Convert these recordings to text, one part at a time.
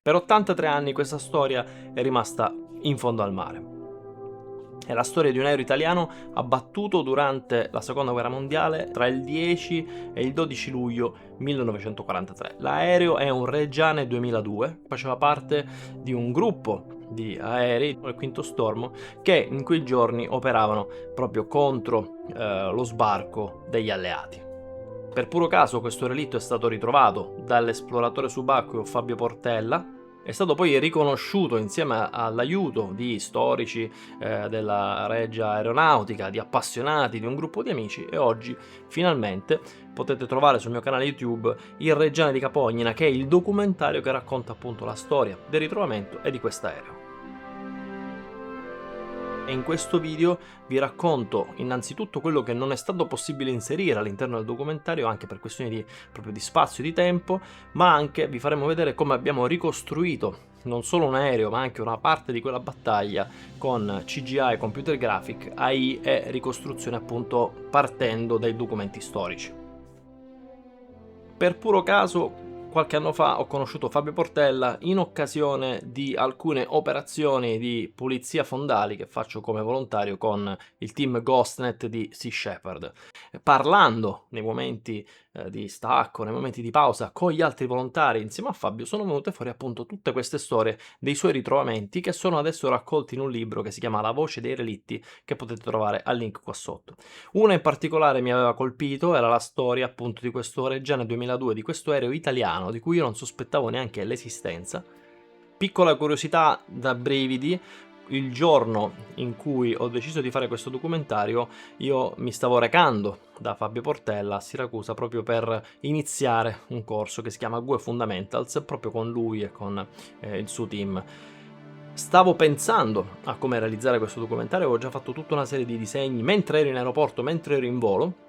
Per 83 anni questa storia è rimasta in fondo al mare. È la storia di un aereo italiano abbattuto durante la Seconda Guerra Mondiale tra il 10 e il 12 luglio 1943. L'aereo è un Reggiane 2002, faceva parte di un gruppo di aerei, il Quinto Stormo, che in quei giorni operavano proprio contro lo sbarco degli alleati. Per puro caso questo relitto è stato ritrovato dall'esploratore subacqueo Fabio Portella. È stato poi riconosciuto insieme all'aiuto di storici della Regia Aeronautica, di appassionati, di un gruppo di amici, e oggi finalmente potete trovare sul mio canale YouTube Il Reggiane di Capognina, che è il documentario che racconta appunto la storia del ritrovamento e di quest'aereo. E in questo video vi racconto innanzitutto quello che non è stato possibile inserire all'interno del documentario, anche per questioni proprio di spazio e di tempo, ma anche vi faremo vedere come abbiamo ricostruito non solo un aereo ma anche una parte di quella battaglia con CGI, computer graphic, AI e ricostruzione appunto partendo dai documenti storici. Per puro caso, qualche anno fa ho conosciuto Fabio Portella in occasione di alcune operazioni di pulizia fondali che faccio come volontario con il team GhostNet di Sea Shepherd. Parlando nei momenti di stacco, nei momenti di pausa con gli altri volontari insieme a Fabio, sono venute fuori appunto tutte queste storie dei suoi ritrovamenti, che sono adesso raccolti in un libro che si chiama La voce dei relitti, che potete trovare al link qua sotto. Una in particolare mi aveva colpito, era la storia appunto di questo Reggiane 2002, di questo aereo italiano di cui io non sospettavo neanche l'esistenza. Piccola curiosità da brividi: il giorno in cui ho deciso di fare questo documentario io mi stavo recando da Fabio Portella a Siracusa proprio per iniziare un corso che si chiama GUE Fundamentals, proprio con lui e con il suo team. Stavo pensando a come realizzare questo documentario, avevo già fatto tutta una serie di disegni mentre ero in aeroporto, mentre ero in volo.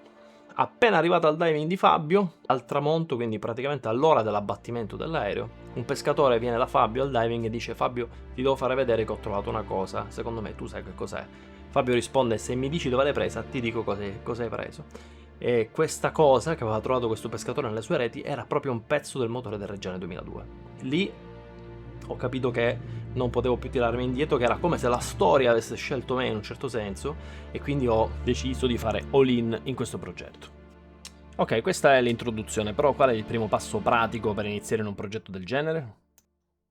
Appena arrivato al diving di Fabio, al tramonto, quindi praticamente all'ora dell'abbattimento dell'aereo, un pescatore viene da Fabio al diving e dice: Fabio, ti devo fare vedere che ho trovato una cosa, secondo me tu sai che cos'è. Fabio risponde: se mi dici dove l'hai presa ti dico cosa hai preso. E questa cosa che aveva trovato questo pescatore nelle sue reti era proprio un pezzo del motore del Reggiane 2002. Lì ho capito che non potevo più tirarmi indietro, che era come se la storia avesse scelto me in un certo senso, e quindi ho deciso di fare all-in in questo progetto. Ok, questa è l'introduzione, però qual è il primo passo pratico per iniziare in un progetto del genere?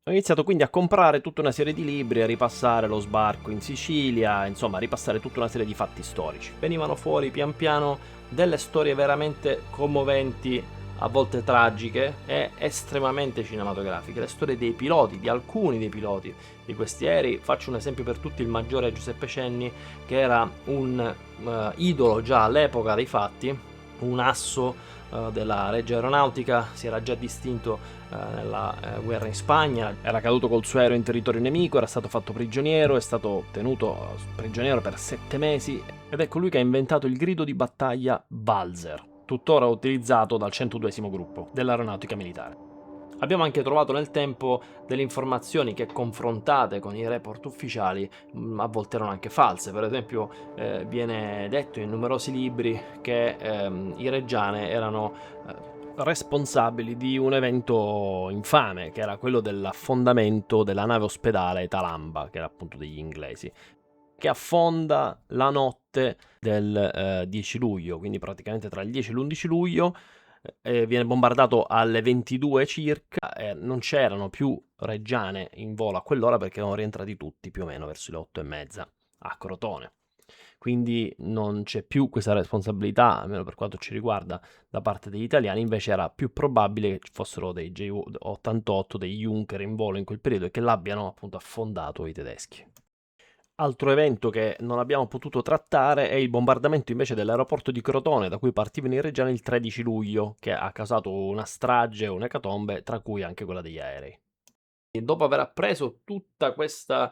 Ho iniziato quindi a comprare tutta una serie di libri, a ripassare lo sbarco in Sicilia, insomma a ripassare tutta una serie di fatti storici. Venivano fuori pian piano delle storie veramente commoventi, a volte tragiche e estremamente cinematografiche. Le storie dei piloti, di alcuni dei piloti di questi aerei. Faccio un esempio per tutti: il maggiore Giuseppe Cenni, che era un idolo già all'epoca dei fatti, un asso della Regia Aeronautica, si era già distinto nella guerra in Spagna, era caduto col suo aereo in territorio nemico, era stato fatto prigioniero, è stato tenuto prigioniero per 7 mesi ed è colui che ha inventato il grido di battaglia Balzer, tuttora utilizzato dal 102esimo gruppo dell'aeronautica militare. Abbiamo anche trovato nel tempo delle informazioni che, confrontate con i report ufficiali, a volte erano anche false. Per esempio viene detto in numerosi libri che i Reggiane erano responsabili di un evento infame, che era quello dell'affondamento della nave ospedale Talamba, che era appunto degli inglesi, che affonda la notte del 10 luglio, quindi praticamente tra il 10 e l'11 luglio. Viene bombardato alle 22 circa, non c'erano più reggiane in volo a quell'ora perché erano rientrati tutti più o meno verso le 8:30 a Crotone. Quindi non c'è più questa responsabilità, almeno per quanto ci riguarda, da parte degli italiani. Invece era più probabile che ci fossero dei Ju-88, dei Junker in volo in quel periodo e che l'abbiano appunto affondato i tedeschi. Altro evento che non abbiamo potuto trattare è il bombardamento invece dell'aeroporto di Crotone, da cui partivano i Reggiani il 13 luglio, che ha causato una strage, un'ecatombe, tra cui anche quella degli aerei. E dopo aver appreso tutta questa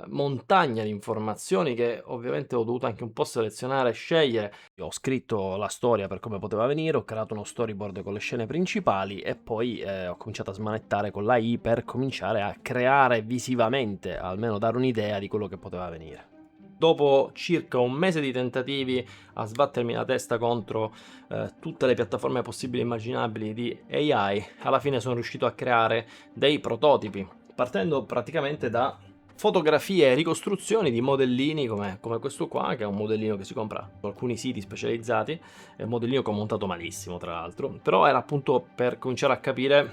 montagna di informazioni, che ovviamente ho dovuto anche un po' selezionare e scegliere, ho scritto la storia per come poteva venire, ho creato uno storyboard con le scene principali e poi ho cominciato a smanettare con l'AI per cominciare a creare visivamente, almeno dare un'idea di quello che poteva venire. Dopo circa un mese di tentativi a sbattermi la testa contro tutte le piattaforme possibili e immaginabili di AI, alla fine sono riuscito a creare dei prototipi, partendo praticamente da fotografie e ricostruzioni di modellini come questo qua, che è un modellino che si compra su alcuni siti specializzati, è un modellino che ho montato malissimo tra l'altro, però era appunto per cominciare a capire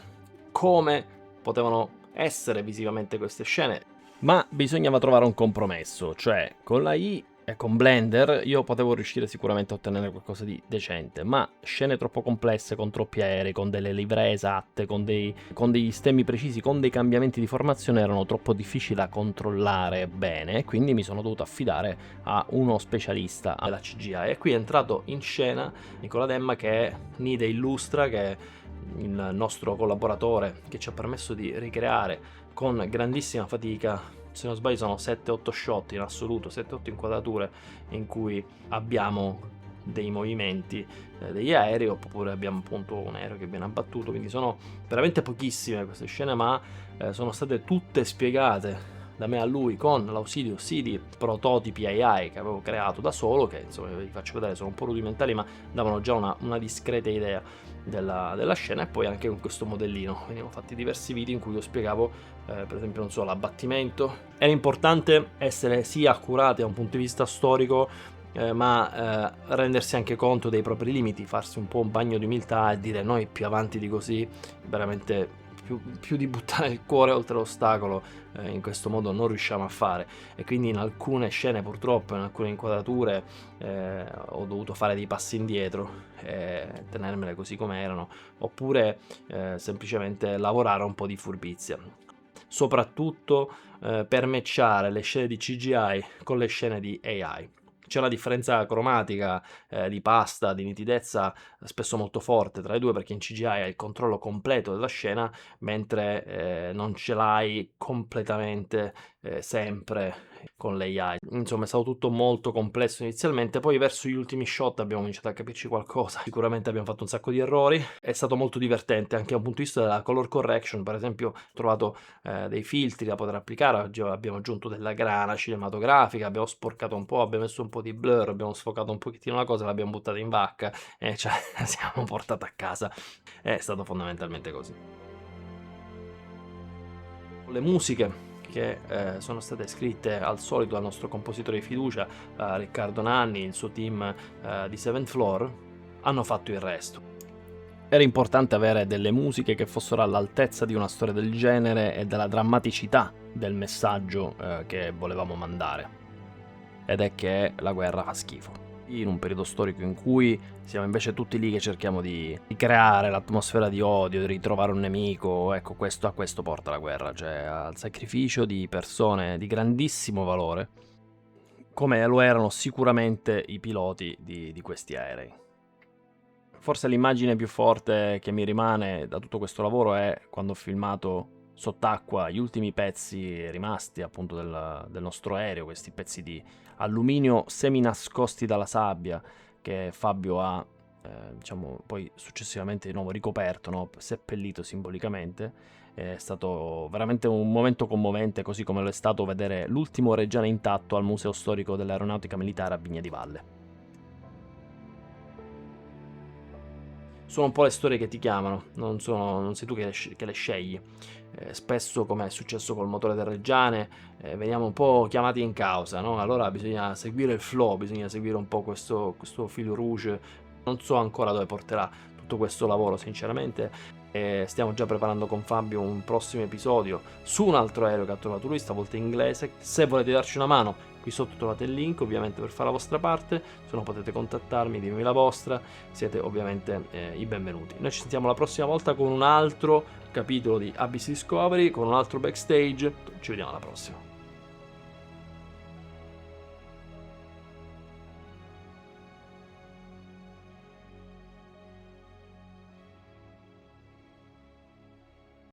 come potevano essere visivamente queste scene. Ma bisognava trovare un compromesso, cioè con la I e con Blender io potevo riuscire sicuramente a ottenere qualcosa di decente, ma scene troppo complesse, con troppi aerei, con delle livree esatte, con degli stemmi precisi, con dei cambiamenti di formazione erano troppo difficili da controllare bene, quindi mi sono dovuto affidare a uno specialista della CGI. E qui è entrato in scena Nicola Demma, che è Nide Illustra, che è il nostro collaboratore che ci ha permesso di ricreare con grandissima fatica, se non sbaglio sono 7-8 shot in assoluto, 7-8 inquadrature in cui abbiamo dei movimenti degli aerei, oppure abbiamo appunto un aereo che viene abbattuto, quindi sono veramente pochissime queste scene, ma sono state tutte spiegate da me a lui con l'ausilio sì di prototipi AI che avevo creato da solo, che insomma vi faccio vedere, sono un po' rudimentali ma davano già una discreta idea della scena. E poi anche con questo modellino venivano fatti diversi video in cui io spiegavo per esempio, non so, l'abbattimento. Era importante essere sì accurati da un punto di vista storico, ma rendersi anche conto dei propri limiti, farsi un po' un bagno di umiltà e dire noi più avanti di così veramente più di buttare il cuore oltre l'ostacolo in questo modo non riusciamo a fare. E quindi in alcune scene, purtroppo in alcune inquadrature ho dovuto fare dei passi indietro e tenermele così come erano, oppure semplicemente lavorare un po' di furbizia, soprattutto per matchare le scene di CGI con le scene di AI. C'è una differenza cromatica, di pasta, di nitidezza spesso molto forte tra i due, perché in CGI hai il controllo completo della scena, mentre non ce l'hai completamente sempre con l'AI. Insomma è stato tutto molto complesso inizialmente, poi verso gli ultimi shot abbiamo cominciato a capirci qualcosa, sicuramente abbiamo fatto un sacco di errori, è stato molto divertente anche dal punto di vista della color correction. Per esempio ho trovato dei filtri da poter applicare, oggi abbiamo aggiunto della grana cinematografica, abbiamo sporcato un po', abbiamo messo un po' di blur, abbiamo sfocato un pochettino la cosa, l'abbiamo buttata in vacca e cioè siamo portati a casa. È stato fondamentalmente così. Le musiche che sono state scritte al solito dal nostro compositore di fiducia, Riccardo Nanni, il suo team di Seventh Floor, hanno fatto il resto. Era importante avere delle musiche che fossero all'altezza di una storia del genere e della drammaticità del messaggio che volevamo mandare. Ed è che la guerra fa schifo. In un periodo storico in cui siamo invece tutti lì che cerchiamo di creare l'atmosfera di odio, di ritrovare un nemico, ecco, a questo porta la guerra, cioè al sacrificio di persone di grandissimo valore, come lo erano sicuramente i piloti di questi aerei. Forse l'immagine più forte che mi rimane da tutto questo lavoro è quando ho filmato sott'acqua gli ultimi pezzi rimasti appunto del nostro aereo, questi pezzi di alluminio semi nascosti dalla sabbia che Fabio ha diciamo poi successivamente di nuovo ricoperto, no? Seppellito simbolicamente. È stato veramente un momento commovente, così come lo è stato vedere l'ultimo Reggiana intatto al Museo Storico dell'Aeronautica Militare a Vigna di Valle. Sono un po' le storie che ti chiamano, non sei tu che le scegli. Spesso, come è successo col motore del Reggiane, veniamo un po' chiamati in causa, no? Allora bisogna seguire il flow, bisogna seguire un po' questo fil rouge. Non so ancora dove porterà tutto questo lavoro, sinceramente. Stiamo già preparando con Fabio un prossimo episodio su un altro aereo che ha trovato lui, stavolta inglese. Se volete darci una mano, qui sotto trovate il link ovviamente per fare la vostra parte, se no potete contattarmi, dirmi la vostra, siete ovviamente i benvenuti. Noi ci sentiamo la prossima volta con un altro capitolo di Abyss Discovery, con un altro backstage, ci vediamo alla prossima.